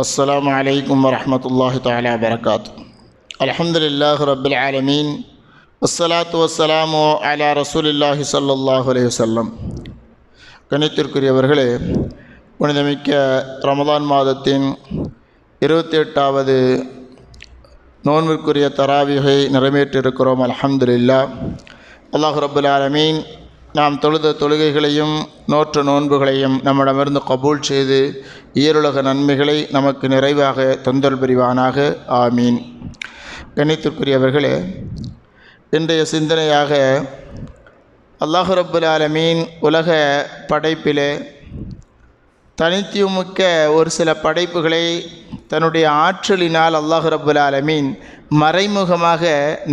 அஸ்ஸலாமு அலைக்கும் வரஹ்மத்துல்லாஹி தஆலா வபரகாத்துஹு. அல்ஹம்துலில்லாஹி ரப்பில் ஆலமீன். வஸ்ஸலாத்து வஸ்ஸலாமு அலா ரசூலில்லாஹி ஸல்லல்லாஹு அலைஹி வஸல்லம். கணித்திற்குரியவர்களே, புனிதமிக்க ரமலான் மாதத்தின் 28வது நோன்பிற்குரிய தராவீஹை நிறைவேற்றியிருக்கிறோம். அல்ஹம்துலில்லாஹ். அல்லாஹ் ரப்புல் ஆலமீன் நாம் தொழுத தொழுகைகளையும் நோற்ற நோன்புகளையும் நம்மிடமிருந்து கபூல் செய்து ஈருலக நன்மைகளை நமக்கு நிறைவாக தந்தல் புரிவானாக. ஆமீன். கணித்திற்குரியவர்களே, இன்றைய சிந்தனையாக அல்லாஹ் ரப்புல் ஆலமீன் உலக படைப்பிலே தனித்துவமிக்க ஒரு சில படைப்புகளை தன்னுடைய ஆற்றலினால் அல்லாஹ் ரப்புல் ஆலமீன் மறைமுகமாக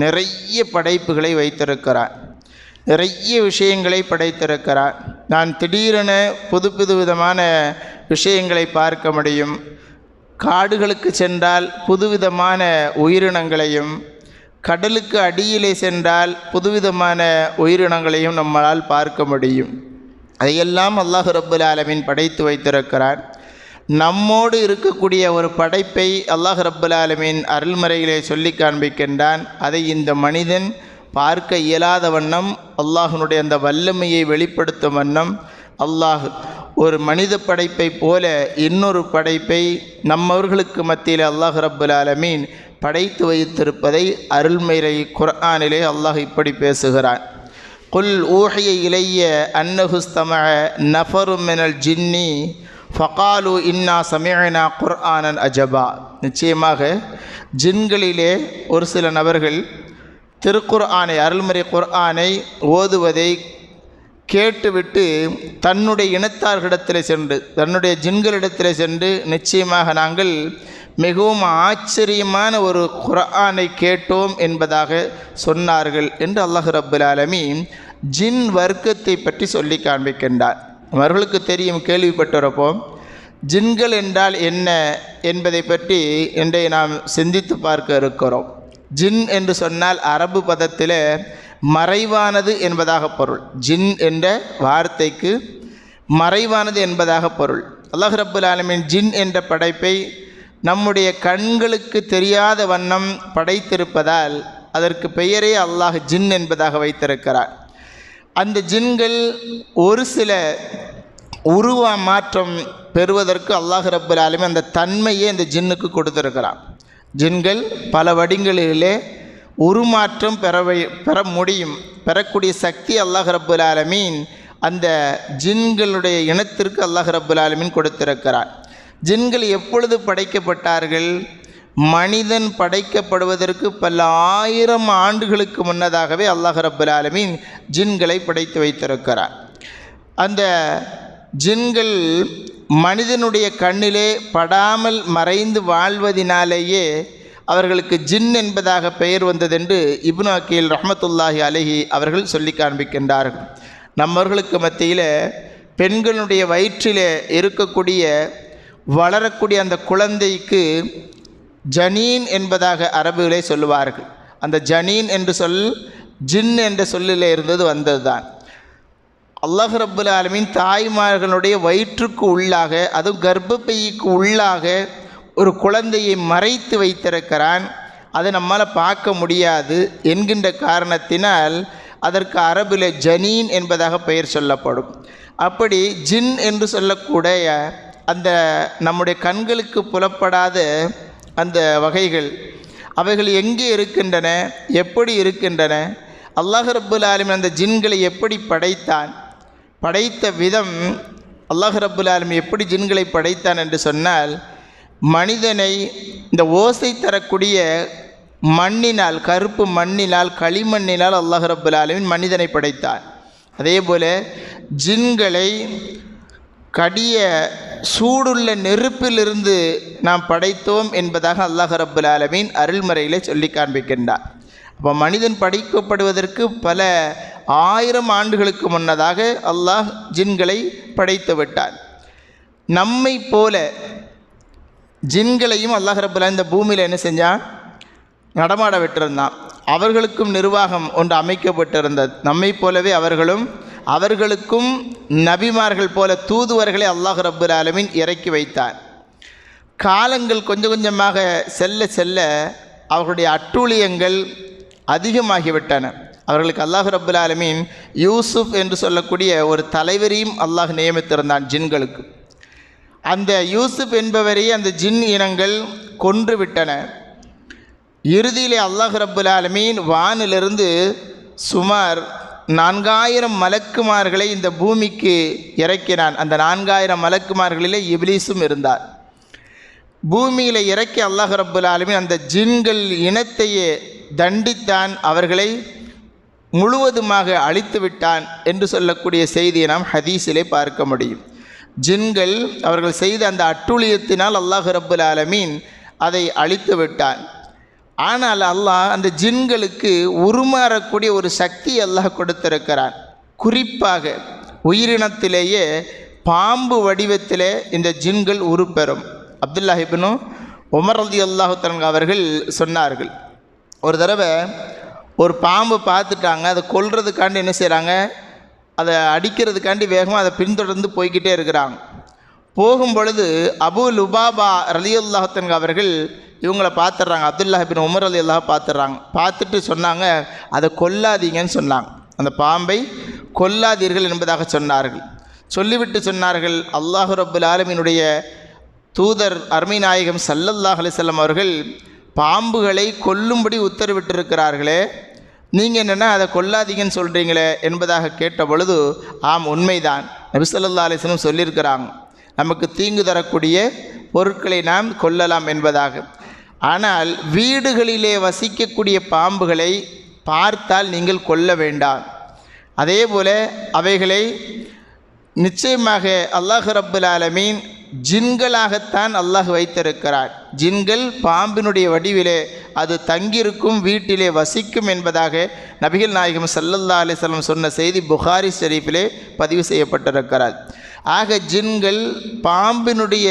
நிறைய படைப்புகளை வைத்திருக்கிறார். நிறைய விஷயங்களை படைத்திருக்கிறார். நான் திடீரென புது விதமான விஷயங்களை பார்க்க முடியும். காடுகளுக்கு சென்றால் புதுவிதமான உயிரினங்களையும், கடலுக்கு அடியிலே சென்றால் புதுவிதமான உயிரினங்களையும் நம்மளால் பார்க்க முடியும். அதையெல்லாம் அல்லாஹ் ரப்புல் ஆலமீன் படைத்து வைத்திருக்கிறார். நம்மோடு இருக்கக்கூடிய ஒரு படைப்பை அல்லாஹ் ரப்புல் ஆலமீன் அருள்மறையிலே சொல்லி காண்பிக்கின்றான். அதை இந்த மனிதன் பார்க்க இயலாத வண்ணம் அல்லாஹ்வுடைய அந்த வல்லமையை வெளிப்படுத்தும் வண்ணம் அல்லாஹ் ஒரு மனித படைப்பை போல இன்னொரு படைப்பை நம்மவர்களுக்கு மத்தியில் அல்லாஹ் ரப்புல் ஆலமீன் படைத்து வைத்திருப்பதை அருள்மறை குர்ஆனிலே அல்லாஹ் இப்படி பேசுகிறான். குல் ஊஹிய இலைய அன்னஹுஸ்தமஅ நஃபரும் மினல் ஜின்னி ஃபகாலு இன்னா சமிஅனா குர்ஆனன் அஜபா. நிச்சயமாக ஜின்களிலே ஒரு சில நபர்கள் திருக்குர்ஆனை, அருள்மறை குர்ஆனை ஓதுவதை கேட்டுவிட்டு தன்னுடைய இனத்தார்களிடத்தில் சென்று, தன்னுடைய ஜின்களிடத்தில் சென்று, நிச்சயமாக நாங்கள் மிகவும் ஆச்சரியமான ஒரு குர்ஆனை கேட்டோம் என்பதாக சொன்னார்கள் என்று அல்லாஹ் ரப்புல் ஆலமீன் ஜின் வர்க்கத்தை பற்றி சொல்லி காண்பிக்கின்றார். அவர்களுக்கு தெரியும், கேள்விப்பட்டிருப்போம். ஜின்கள் என்றால் என்ன என்பதை பற்றி இன்றைய நாம் சிந்தித்து பார்க்க இருக்கிறோம். ஜின் என்று சொன்னால் அரபு பதத்தில் மறைவானது என்பதாக பொருள். ஜின் என்ற வார்த்தைக்கு மறைவானது என்பதாக பொருள். அல்லாஹ் ரப்புல் ஆலமீன் ஜின் என்ற படைப்பை நம்முடைய கண்களுக்கு தெரியாத வண்ணம் படைத்திருப்பதால் அதற்கு பெயரே அல்லாஹ் ஜின் என்பதாக வைத்திருக்கிறார். அந்த ஜின்கள் ஒரு சில உருவ மாற்றம் பெறுவதற்கு அல்லாஹ் ரப்புல் ஆலமீன் அந்த தன்மையை அந்த ஜின்னுக்கு கொடுத்திருக்கிறான். ஜின்கள் பல வடிகளிலே உருமாற்றம் பெற முடியும். பெறக்கூடிய சக்தி அல்லாஹ் ரப்புல் ஆலமீன் அந்த ஜின்களுடைய இனத்திற்கு அல்லாஹ் ரப்புல் ஆலமீன் கொடுத்திருக்கிறார். ஜின்கள் எப்பொழுது படைக்கப்பட்டார்கள்? மனிதன் படைக்கப்படுவதற்கு பல ஆயிரம் ஆண்டுகளுக்கு முன்னதாகவே அல்லாஹ் ரப்புல் ஆலமீன் ஜின்களை படைத்து வைத்திருக்கிறார். அந்த ஜின்கள் மனிதனுடைய கண்ணிலே படாமல் மறைந்து வாழ்வதினாலேயே அவர்களுக்கு ஜின் என்பதாக பெயர் வந்ததென்று இப்னு அக்கீல் ரஹ்மத்துல்லாஹி அலைஹி அவர்கள் சொல்லி காண்பிக்கின்றார்கள். நம்மவர்களுக்கு மத்தியில் பெண்களுடைய வயிற்றிலே இருக்கக்கூடிய வளரக்கூடிய அந்த குழந்தைக்கு ஜனீன் என்பதாக அரபிலே சொல்லுவார்கள். அந்த ஜனீன் என்று சொல் ஜின் என்ற சொல்லிலே இருந்தது வந்ததுதான். அல்லாஹ் ரப்புல் ஆலமீன் தாய்மார்களுடைய வயிற்றுக்கு உள்ளாக, அதுவும் கர்ப்பப்பைக்கு உள்ளாக ஒரு குழந்தையை மறைத்து வைத்திருக்கிறான். அதை நம்மால் பார்க்க முடியாது என்கின்ற காரணத்தினால் அதற்கு அரபில் ஜனீன் என்பதாக பெயர் சொல்லப்படும். அப்படி ஜின் என்று சொல்லக்கூடிய அந்த நம்முடைய கண்களுக்கு புலப்படாத அந்த வகைகள், அவைகள் எங்கே இருக்கின்றன, எப்படி இருக்கின்றன? அல்லாஹ் ரப்புல் ஆலமீன் அந்த ஜின்களை எப்படி படைத்தான்? படைத்த விதம், அல்லாஹ் ரப்புல் ஆலமீன் எப்படி ஜின்களை படைத்தான் என்று சொன்னால், மனிதனை இந்த ஓசை தரக்கூடிய மண்ணினால், கருப்பு மண்ணினால், களிமண்ணினால் அல்லாஹ் ரப்புல் ஆலமீன் மனிதனை படைத்தான். அதே போல் ஜின்களை கடிய சூடுள்ள நெருப்பிலிருந்து நாம் படைத்தோம் என்பதாக அல்லாஹ் ரப்புல் ஆலமீன் அருள்மறையிலே சொல்லி காண்பிக்கின்றார். அப்போ மனிதன் படைக்கப்படுவதற்கு பல ஆயிரம் ஆண்டுகளுக்கு முன்னதாக அல்லாஹ் ஜின்களை படைத்து விட்டான். நம்மை போல ஜின்களையும் அல்லாஹ் ரப்புல் ஆலமீன் இந்த பூமியில் என்ன செஞ்சான்? நடமாட விட்டிருந்தான். அவர்களுக்கும் நிர்வாகம் ஒன்று அமைக்கப்பட்டிருந்தது. நம்மை போலவே அவர்களுக்கும் நபிமார்கள் போல தூதுவர்களை அல்லாஹ் ரப்புல் ஆலமீன் இறக்கி வைத்தார். காலங்கள் கொஞ்சம் கொஞ்சமாக செல்ல செல்ல அவர்களுடைய அட்டூழியங்கள் அதிகமாகிவிட்டன. அவர்களுக்கு அல்லாஹ் ரப்புல் ஆலமீன் யூசுப் என்று சொல்லக்கூடிய ஒரு தலைவரையும் அல்லாஹ் நியமித்திருந்தான் ஜின்களுக்கு. அந்த யூசுப் என்பவரை அந்த ஜின் இனங்கள் கொன்று விட்டன. இறுதியிலே அல்லாஹ் ரப்புல் ஆலமீன் வானிலிருந்து சுமார் 4000 மலக்குமார்களை இந்த பூமிக்கு இறக்கினான். அந்த 4000 மலக்குமார்களிலே இப்லீஸும் இருந்தார். பூமியில் இறக்கி அல்லாஹ் ரப்புல் ஆலமீன் அந்த ஜின்கள் இனத்தையே தண்டித்தான், அவர்களை முழுவதுமாக அழித்து விட்டான் என்று சொல்லக்கூடிய செய்தியை நாம் ஹதீஸிலே பார்க்க முடியும். ஜின்கள் அவர்கள் செய்த அந்த அட்டூழியத்தினால் அல்லாஹ் ரப்புல் ஆலமீன் அதை அழித்து விட்டான். ஆனால் அல்லாஹ் அந்த ஜின்களுக்கு உருமாறக்கூடிய ஒரு சக்தி அல்லாஹ் கொடுத்திருக்கிறான். குறிப்பாக உயிரினத்திலேயே பாம்பு வடிவத்திலே இந்த ஜின்கள் உருப்பெறும். அப்துல்லாஹ் இப்னு உமர் ரலியல்லாஹு தஆலா அவர்கள் சொன்னார்கள், ஒரு தடவை ஒரு பாம்பு பார்த்துட்டாங்க, அதை கொல்றதுக்காண்டி என்ன செய்கிறாங்க, அதை அடிக்கிறதுக்காண்டி வேகமாக அதை பின்தொடர்ந்து போய்கிட்டே இருக்கிறாங்க. போகும் பொழுது அபூ லுபாபா ரலியல்லாஹு தஆலா அவர்கள் இவங்களை பார்த்துட்றாங்க, அப்துல்லாஹ் இப்னு உமர் ரலியல்லாஹு பார்த்துட்றாங்க. பார்த்துட்டு சொன்னாங்க, அதை கொல்லாதீங்கன்னு சொன்னாங்க, அந்த பாம்பை கொல்லாதீர்கள் என்பதாக சொன்னார்கள். சொல்லிவிட்டு சொன்னார்கள், அல்லாஹ் ரப்புல் ஆலமீனுடைய தூதர் அருமை நாயகம் ஸல்லல்லாஹு அலைஹி வஸல்லம் அவர்கள் பாம்புகளை கொல்லும்படி உத்தரவிட்டிருக்கிறார்களே, நீங்கள் என்னென்னா அதை கொல்லாதீங்கன்னு சொல்கிறீங்களே என்பதாக கேட்ட பொழுது, ஆம் உண்மைதான், நபி ஸல்லல்லாஹு அலைஹி வஸல்லம் சொல்லியிருக்கிறாங்க, நமக்கு தீங்கு தரக்கூடிய பொருட்களை நாம் கொல்லலாம் என்பதாக. ஆனால் வீடுகளிலே வசிக்கக்கூடிய பாம்புகளை பார்த்தால் நீங்கள் கொல்ல வேண்டாம். அதே போல அவைகளை நிச்சயமாக அல்லாஹ் ரப்புல் ஆலமீன் ஜின்களாகத்தான் அல்லாஹ் வைத்திருக்கிறார். ஜின்கள் பாம்பினுடைய வடிவிலே அது தங்கியிருக்கும், வீட்டிலே வசிக்கும் என்பதாக நபிகள் நாயகம் ஸல்லல்லாஹு அலைஹி வஸல்லம் சொன்ன செய்தி புகாரி ஷரீஃபிலே பதிவு செய்யப்பட்டிருக்கிறார். ஆக ஜின்கள் பாம்பினுடைய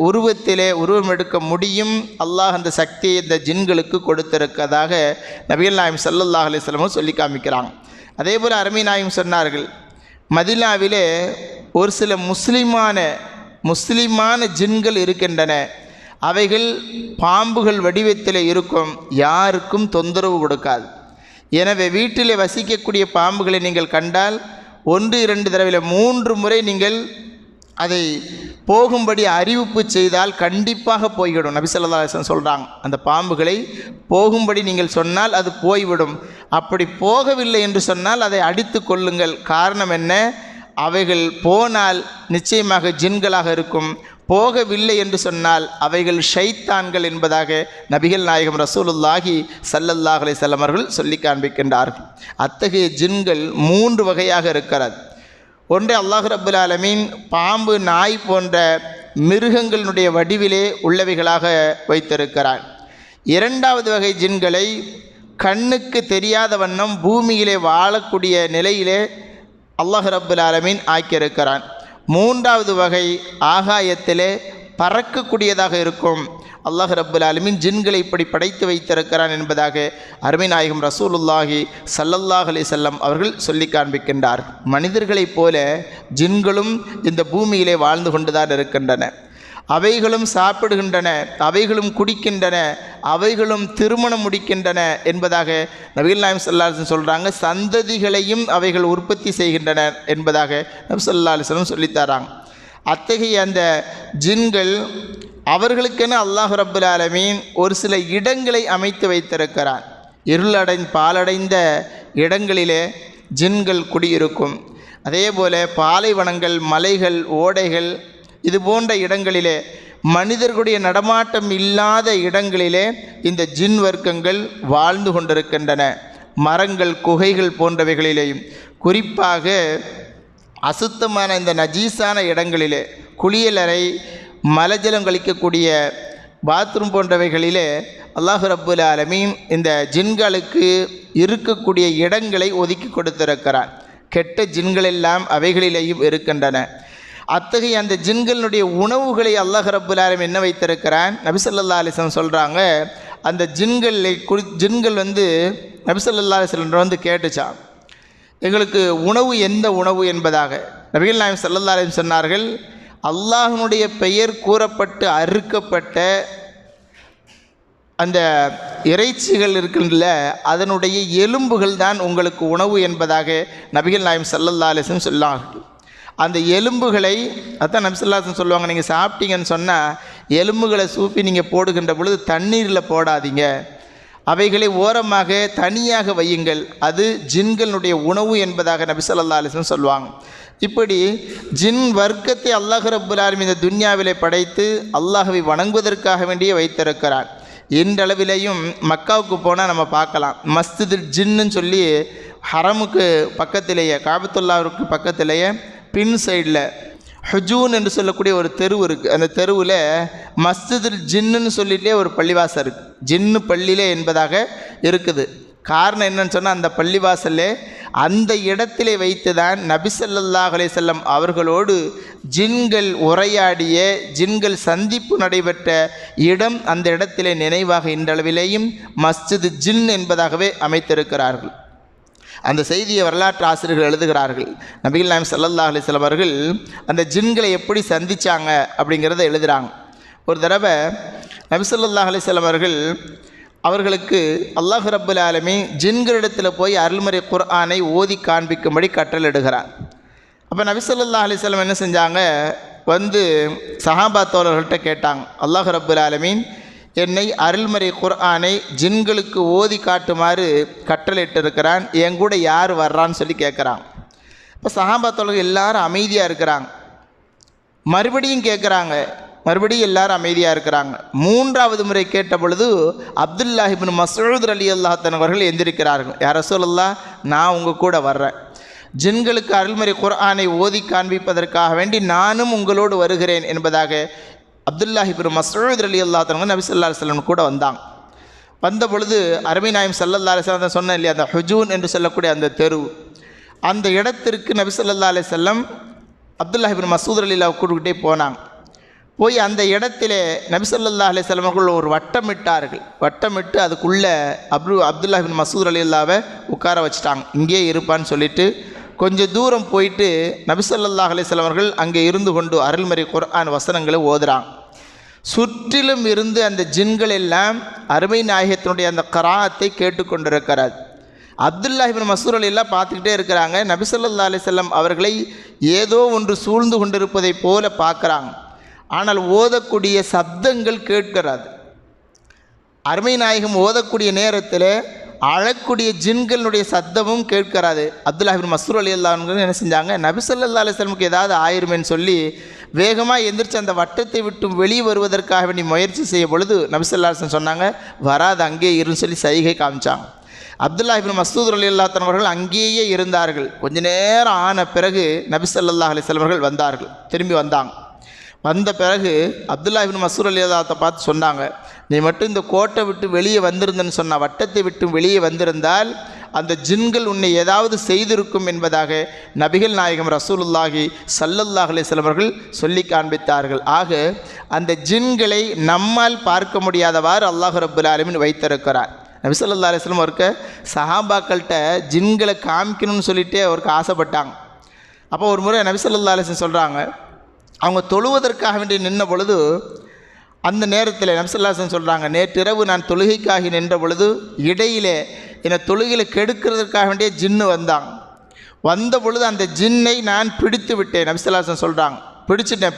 உருவத்திலே உருவம் எடுக்க முடியும். அல்லாஹ் அந்த சக்தியை இந்த ஜின்களுக்கு கொடுத்திருக்கிறதாக நபிகள் நாயகம் ஸல்லல்லாஹு அலைஹி வஸல்லம் சொல்லி காமிக்கிறாங்க. அதே போல் அருமை நாயகம் சொன்னார்கள், மதீனாவிலே ஒரு சில முஸ்லிமான ஜின்கள் இருக்கின்றன, அவைகள் பாம்புகள் வடிவத்தில் இருக்கும், யாருக்கும் தொந்தரவு கொடுக்காது. எனவே வீட்டிலே வசிக்கக்கூடிய பாம்புகளை நீங்கள் கண்டால் 1-2 தடவை 3 முறை நீங்கள் அதை போகும்படி அறிவிப்பு செய்தால் கண்டிப்பாக போய்விடும். நபி ஸல்லல்லாஹு அலைஹி வஸல்லம் சொல்கிறாங்க, அந்த பாம்புகளை போகும்படி நீங்கள் சொன்னால் அது போய்விடும். அப்படி போகவில்லை என்று சொன்னால் அதை அடித்து கொள்ளுங்கள். காரணம் என்ன, அவைகள் போனால் நிச்சயமாக ஜின்களாக இருக்கும், போகவில்லை என்று சொன்னால் அவைகள் ஷைத்தான்கள் என்பதாக நபிகள் நாயகம் ரசூலுல்லாஹி ஸல்லல்லாஹு அலைஹி வஸல்லம் அவர்கள் சொல்லி காண்பிக்கின்றார்கள். அத்தகைய ஜின்கள் 3 வகையாக இருக்கிறது. ஒன்று, அல்லாஹ் ரப்புல் ஆலமீன் பாம்பு, நாய் போன்ற மிருகங்களுடைய வடிவிலே உள்ளவைகளாக வைத்திருக்கிறார். 2வது வகை ஜின்களை கண்ணுக்கு தெரியாத வண்ணம் பூமியிலே வாழக்கூடிய நிலையிலே அல்லாஹ் ரப்புல் ஆலமீன் ஆக்கியிருக்கிறான். 3வது வகை ஆகாயத்திலே பறக்கக்கூடியதாக இருக்கும். அல்லாஹ் ரப்புல் ஆலமீன் ஜின்களை இப்படி படைத்து வைத்திருக்கிறான் என்பதாக அருமை நாயகம் ரசூலுல்லாஹி ஸல்லல்லாஹு அலைஹி வஸல்லம் அவர்கள் சொல்லி காண்பிக்கின்றார். மனிதர்களைப் போல ஜின்களும் இந்த பூமியிலே வாழ்ந்து கொண்டுதான் இருக்கின்றன. அவைகளும் சாப்பிடுகின்றன, அவைகளும் குடிக்கின்றன, அவைகளும் திருமணம் முடிக்கின்றன என்பதாக நபிகள் நாயகம் ஸல்லல்லாஹு அலைஹி வஸல்லம் சொல்கிறாங்க. சந்ததிகளையும் அவைகள் உற்பத்தி செய்கின்றன என்பதாக நபி ஸல்லல்லாஹு அலைஹி வஸல்லம் சொல்லித்தராங்க. அத்தகைய அந்த ஜின்கள் அவர்களுக்கென அல்லாஹ் ரப்புல் ஆலமீன் ஒரு சில இடங்களை அமைத்து வைத்திருக்கிறான். பாலடைந்த இடங்களிலே ஜின்கள் குடியிருக்கும். அதே போல பாலைவனங்கள், மலைகள், ஓடைகள் இது போன்ற இடங்களிலே, மனிதர்களுடைய நடமாட்டம் இல்லாத இடங்களிலே இந்த ஜின் வர்க்கங்கள் வாழ்ந்து கொண்டிருக்கின்றன. மரங்கள், குகைகள் போன்றவைகளிலேயும், குறிப்பாக அசுத்தமான இந்த நஜீஸான இடங்களிலே, குளியலறை, மலஜலம் கழிக்கக்கூடிய பாத்ரூம் போன்றவைகளிலே அல்லாஹ் ரப்புல் ஆலமீன் இந்த ஜின்களுக்கு இருக்கக்கூடிய இடங்களை ஒதுக்கி கொடுத்திருக்கிறான். கெட்ட ஜின்கள் எல்லாம் அவைகளிலேயும் இருக்கின்றன. அத்தகைய அந்த ஜின்களுடைய உணவுகளை அல்லாஹ் ரப்புல் ஆலமீன் என்ன வைத்திருக்கிறான், நபி ஸல்லல்லாஹு அலைஹி வஸல்லம் சொல்கிறாங்க, அந்த ஜின்கள் நபி ஸல்லல்லாஹு அலைஹி வஸல்லம் கேட்டுச்சான், எங்களுக்கு உணவு எந்த உணவு என்பதாக. நபிகள் நாயகம் ஸல்லல்லாஹு அலைஹி வஸல்லம் சொன்னார்கள், அல்லாஹ்வுடைய பெயர் கூறப்பட்டு அறுக்கப்பட்ட அந்த இறைச்சிகள் இருக்கின்றன, அதனுடைய எலும்புகள் தான் உங்களுக்கு உணவு என்பதாக நபிகள் நாயகம் ஸல்லல்லாஹு அலைஹி வஸல்லம் சொன்னார்கள். அந்த எலும்புகளை அதான் நபி ஸல்லல்லாஹு அலைஹி வஸல்லம் சொல்லுவாங்க, நீங்கள் சாப்பிட்டீங்கன்னு சொன்னால் எலும்புகளை சூப்பி நீங்கள் போடுகின்ற பொழுது தண்ணீரில் போடாதீங்க, அவைகளை ஓரமாக தனியாக வையுங்கள், அது ஜின்களுடைய உணவு என்பதாக நபி ஸல்லல்லாஹு அலைஹி வஸல்லம் சொல்லுவாங்க. இப்படி ஜின் வர்க்கத்தை அல்லாஹ் ரப்புல் ஆலமீன் இந்த துன்யாவிலே படைத்து அல்லாஹ்வை வணங்குவதற்காக வேண்டியே வைத்திருக்கிறான். இன்றளவிலேயும் மக்காவுக்கு போனால் நம்ம பார்க்கலாம், மஸ்ஜிதுல் ஜின்னு சொல்லி ஹரமுக்கு பக்கத்திலேயே காபத்துல்லாவுக்கு பக்கத்திலேயே பின் சைடில் ஹுஜூன் என்று சொல்லக்கூடிய ஒரு தெரு இருக்குது. அந்த தெருவில் மஸ்ஜிதுல் ஜின்னுன்னு சொல்லிகிட்டே ஒரு பள்ளிவாசல் இருக்குது, ஜின்னு பள்ளியிலே என்பதாக இருக்குது. காரணம் என்னன்னு சொன்னால், அந்த பள்ளிவாசல்லே அந்த இடத்திலே வைத்து தான் நபி ஸல்லல்லாஹு அலைஹி வஸல்லம் அவர்களோடு ஜின்கள் உரையாடிய, ஜின்கள் சந்திப்பு நடைபெற்ற இடம் அந்த இடத்திலே நினைவாக இன்றளவிலேயும் மஸ்ஜிது ஜின் என்பதாகவே அமைத்திருக்கிறார்கள். அந்த செய்தியை வரலாற்று ஆசிரியர்கள் எழுதுகிறார்கள். நபிகள் நாயகம் ஸல்லல்லாஹு அலைஹி வஸல்லம் அவர்கள் அந்த ஜின்களை எப்படி சந்தித்தாங்க அப்படிங்கிறத எழுதுகிறாங்க. ஒரு தடவை நபி ஸல்லல்லாஹு அலைஹி வஸல்லம் அவர்களுக்கு அல்லாஹ் ரப்புல் ஆலமீன் ஜின்களிடத்தில் போய் அருள்மறை குர்ஆனை ஓதி காண்பிக்கும்படி கட்டளையிடுகிறார். அப்போ நபி ஸல்லல்லாஹு அலைஹி வஸல்லம் என்ன செஞ்சாங்க, வந்து சஹாபா தோழர்கள்ட்ட கேட்டாங்க, அல்லாஹ் ரப்புல் ஆலமீன் என்னை அருள்மறை குர்ஆனை ஜின்களுக்கு ஓதி காட்டுமாறு கட்டளையிட்டிருக்கிறான், என் கூட யார் வர்றான்னு சொல்லி கேட்குறாங்க. இப்போ சஹாபா தோழர்கள் எல்லாரும் அமைதியாக இருக்கிறாங்க. மறுபடியும் கேட்குறாங்க, மறுபடியும் எல்லாரும் அமைதியாக இருக்கிறாங்க. மூன்றாவது முறை கேட்ட பொழுது அப்துல்லாஹ் இப்னு மஸ்ஊத் ரலியல்லாஹு அன்ஹு அவர்கள் எந்திரிக்கிறார்கள். யா ரசூலல்லாஹ், நான் உங்கள் கூட வர்றேன், ஜின்களுக்கு அருள்மறை குர்ஆனை ஓதி காண்பிப்பதற்காக வேண்டி நானும் உங்களோடு வருகிறேன் என்பதாக அப்துல்லாஹ் இப்னு மஸ்ஊத் ரலியல்லாஹு அன்ஹு நபி ஸல்லல்லாஹு அலைஹி வஸல்லம் கூட வந்தாங்க. வந்த பொழுது அருமை நாயகம் ஸல்லல்லாஹு அலைஹி வஸல்லம் சொன்னேன் இல்லையா, அந்த ஹுஜூன் என்று சொல்லக்கூடிய அந்த தெரு, அந்த இடத்திற்கு நபி ஸல்லல்லாஹு அலைஹி வஸல்லம் அப்துல்லாஹ் இப்னு மஸ்ஊத் ரலியல்லாஹு கூட்டிகிட்டே போனாங்க. போய் அந்த இடத்திலே நபி ஸல்லல்லாஹு அலைஹி வஸல்லம் அவர்கள் ஒரு வட்டமிட்டார்கள். வட்டமிட்டு அதுக்குள்ளே அப்துல்லாஹ் இப்னு மஸ்ஊத் ரலியல்லாஹுவை உட்கார வச்சுட்டாங்க. இங்கே இருப்பான்னு சொல்லிட்டு கொஞ்சம் தூரம் போயிட்டு நபி ஸல்லல்லாஹு அலைஹி வஸல்லம் அவர்கள் அங்கே இருந்து கொண்டு அருள்மறை குர்ஆன் வசனங்களை ஓதுறாங்க. சுற்றிலும் இருந்து அந்த ஜின்கள் எல்லாம் அருமை நாயகத்தினுடைய அந்த கராத்தை கேட்டுக்கொண்டிருக்கிறார். அப்துல்லாஹ் இப்னு மஸ்ஊத் ரலியல்லாஹு பார்த்துக்கிட்டே இருக்கிறாங்க. நபி ஸல்லல்லாஹு அலைஹி வஸல்லம் அவர்களை ஏதோ ஒன்று சூழ்ந்து கொண்டிருப்பதை போல பார்க்குறாங்க. ஆனால் ஓதக்கூடிய சப்தங்கள் கேட்கிறாது. அருமை நாயகம் ஓதக்கூடிய நேரத்தில் அழக்கூடிய ஜின்களுடைய சத்தமும் கேட்கிறாது. அப்துல்லாஹ் இப்னு மஸ்ஊத் ரலியல்லாஹு அன்ஹு என்ன செஞ்சாங்க, நபி ஸல்லல்லாஹு அலைஹி வஸல்லமுக்கு ஏதாவது ஆயிருமேன்னு சொல்லி வேகமாக எந்திரிச்சு அந்த வட்டத்தை விட்டு வெளியே வருவதற்காக வேண்டி முயற்சி செய்ய பொழுது நபி ஸல்லல்லாஹு அலைஹி வஸல்லம் சொன்னாங்க, வராது, அங்கே இருன்னு சொல்லி சைகை காமிச்சாங்க. அப்துல்லாஹ் இப்னு மஸ்ஊத் ரலியல்லாஹு அன்ஹு அவர்கள் அங்கேயே இருந்தார்கள். கொஞ்ச நேரம் ஆன பிறகு நபி ஸல்லல்லாஹு அலைஹி வஸல்லம் அவர்கள் வந்தார்கள், திரும்பி வந்தாங்க. வந்த பிறகு அப்துல்லாஹ் இப்னு மஸ்ஊத் ரலியல்லாஹு பார்த்து சொன்னாங்க, நீ மட்டும் இந்த கோட்டை விட்டு வெளியே வந்திருந்தன்னு சொன்ன, வட்டத்தை விட்டு வெளியே வந்திருந்தால் அந்த ஜின்கள் உன்னை ஏதாவது செய்திருக்கும் என்பதாக நபிகள் நாயகம் ரசூலுல்லாஹி ஸல்லல்லாஹு அலைஹி வஸல்லம் அவர்கள் சொல்லி காண்பித்தார்கள். ஆக அந்த ஜின்களை நம்மால் பார்க்க முடியாதவாறு அல்லாஹ் ரப்புல் ஆலமீன் வைத்திருக்கிறார். நபி ஸல்லல்லாஹு அலைஹி வஸல்லம் அவருக்கு சஹாபாக்கள்கிட்ட ஜின்களை காமிக்கணும்னு சொல்லிட்டு அவருக்கு ஆசைப்பட்டாங்க. அப்போ ஒரு முறை நபி ஸல்லல்லாஹு அலைஹி வஸல்லம் சொல்கிறாங்க, அவங்க தொழுவதற்காக வேண்டி நின்ற பொழுது அந்த நேரத்தில் நபி ஸல்லல்லாஹு அலைஹி வஸல்லம் சொல்கிறாங்க, நேற்றிரவு நான் தொழுகைக்காகி நின்ற பொழுது இடையிலே என்னை தொழுகையில் கெடுக்கிறதுக்காக வேண்டிய ஜின்னு வந்தாங்க. வந்த பொழுது அந்த ஜின்னை நான் பிடித்து விட்டேன். நபி ஸல்லல்லாஹு அலைஹி வஸல்லம் சொல்கிறாங்க,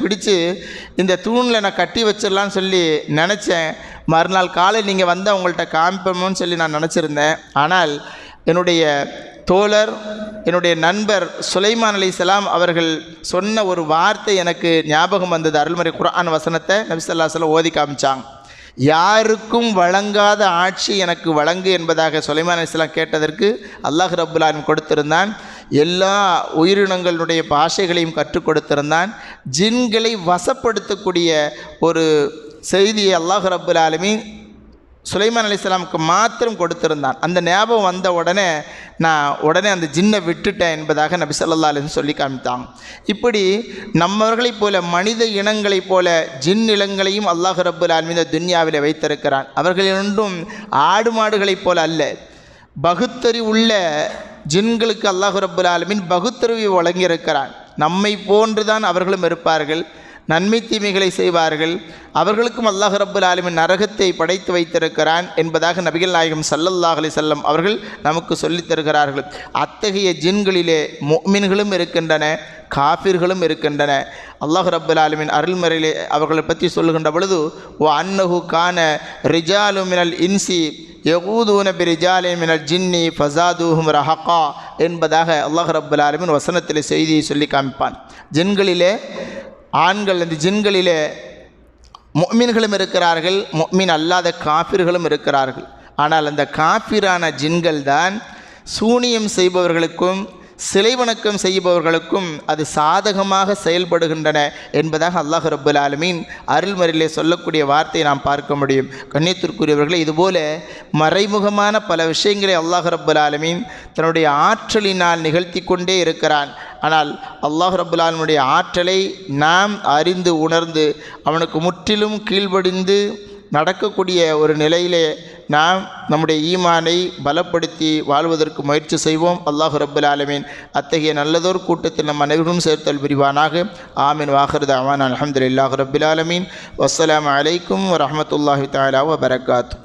பிடிச்சு இந்த தூணில் நான் கட்டி வச்சிடலான்னு சொல்லி நினச்சேன். மறுநாள் காலை நீங்கள் வந்து அவங்கள்ட்ட காமிப்போம்னு சொல்லி நான் நினச்சிருந்தேன். ஆனால் என்னுடைய தோழர், என்னுடைய நண்பர் சுலைமான் அலைஹிஸ்ஸலாம் அவர்கள் சொன்ன ஒரு வார்த்தை எனக்கு ஞாபகம் வந்தது. அருள்மறை குர்ஆன் வசனத்தை நபி ஸல்லல்லாஹு அலைஹி வஸல்லம் ஓதி காமிச்சாங்க. யாருக்கும் வழங்காத ஆட்சி எனக்கு வழங்கு என்பதாக சுலைமான் அலைஹிஸ்ஸலாம் கேட்டதற்கு அல்லாஹ் ரப்புல் ஆலமீன் கொடுத்திருந்தான். எல்லா உயிரினங்களுடைய பாஷைகளையும் கற்றுக் கொடுத்திருந்தான். ஜின்களை வசப்படுத்தக்கூடிய ஒரு செய்தியை அல்லாஹ் ரப்புல் ஆலமீன் சுலைமான் அலைஹிஸ்ஸலாமுக்கு மாத்திரம் கொடுத்திருந்தான். அந்த ஞாபகம் வந்த உடனே நான் அந்த ஜின்னை விட்டுட்டேன் என்பதாக நபி ஸல்லல்லாஹு அலைஹி வஸல்லம் சொல்லி காமித்தாங்க. இப்படி நம்மவர்களைப் போல மனித இனங்களைப் போல ஜின் இனங்களையும் அல்லாஹ் ரப்புல் ஆலமீன் இந்த துன்யாவில் வைத்திருக்கிறான். அவர்கள் ஒன்றும் ஆடு மாடுகளைப் போல அல்ல. பகுத்தறிவுள்ள ஜின்களுக்கு அல்லாஹ் ரப்புல் ஆலமீன் பகுத்தறிவை வழங்கியிருக்கிறான். நம்மை போன்றுதான் அவர்களும் இருப்பார்கள். நன்மை தீமைகளை செய்வார்கள், அவர்களுக்கும் அல்லாஹ் ரப்புல் ஆலமீன் நரகத்தை படைத்து வைத்திருக்கிறான் என்பதாக நபிகள் நாயகம் ஸல்லல்லாஹு அலைஹி வஸல்லம் அவர்கள் நமக்கு சொல்லித் தருகிறார்கள். அத்தகைய ஜின்களிலே முஃமின்களும் இருக்கின்றன, காஃபிர்களும் இருக்கின்றன. அல்லாஹ் ரப்புல் ஆலமீன் அருள்மறையிலே அவர்களை பற்றி சொல்லுகின்ற பொழுது ஓ அன்னஹு கான ரிஜாலு மினல் இன்சி யகூதூன பிரிஜாலி மினல் ஜின்னி ஃபஸாதுஹும் ரஹகா என்பதாக அல்லாஹ் ரப்புல் ஆலமீன் வசனத்திலே செய்தியை சொல்லி காமிப்பான். ஜின்களிலே ஆண்கள், அந்த ஜின்களிலே முஃமின்களும் இருக்கிறார்கள், முஃமின் அல்லாத காஃபிர்களும் இருக்கிறார்கள். ஆனால் அந்த காஃபிரான ஜின்கள் தான் சூனியம் செய்பவர்களுக்கும் சிலை வணக்கம் செய்பவர்களுக்கும் அது சாதகமாக செயல்படுகின்றன என்பதாக அல்லாஹ் ரப்புல் ஆலமீன் அருள்மறையிலே சொல்லக்கூடிய வார்த்தையை நாம் பார்க்க முடியும். கண்ணியத்திற்குரியவர்களே, இதுபோல மறைமுகமான பல விஷயங்களை அல்லாஹ் ரப்புல் ஆலமீன் தன்னுடைய ஆற்றலினால் நிகழ்த்தி கொண்டே இருக்கிறான். ஆனால் அல்லாஹ் ரப்புல் ஆலமீனுடைய ஆற்றலை நாம் அறிந்து உணர்ந்து அவனுக்கு முற்றிலும் கீழ்ப்படிந்து நடக்கக்கூடிய ஒரு நிலையிலே நாம் நம்முடைய ஈமானை பலப்படுத்தி வாழ்வதற்கு முயற்சி செய்வோம். அல்லாஹ் ரப்புல் ஆலமீன் அத்தகைய நல்லதோர் கூட்டத்தில் நம் அனைவரும் சேர்த்தல் புரிவானாக. ஆமீன். வாஹிரு தஅவானா அல்ஹம்துலில்லாஹி ரப்பில் ஆலமீன். வஸ்ஸலாமு அலைக்கும் வரஹ்மத்துல்லாஹி தஆலா வபரகாத்துஹு.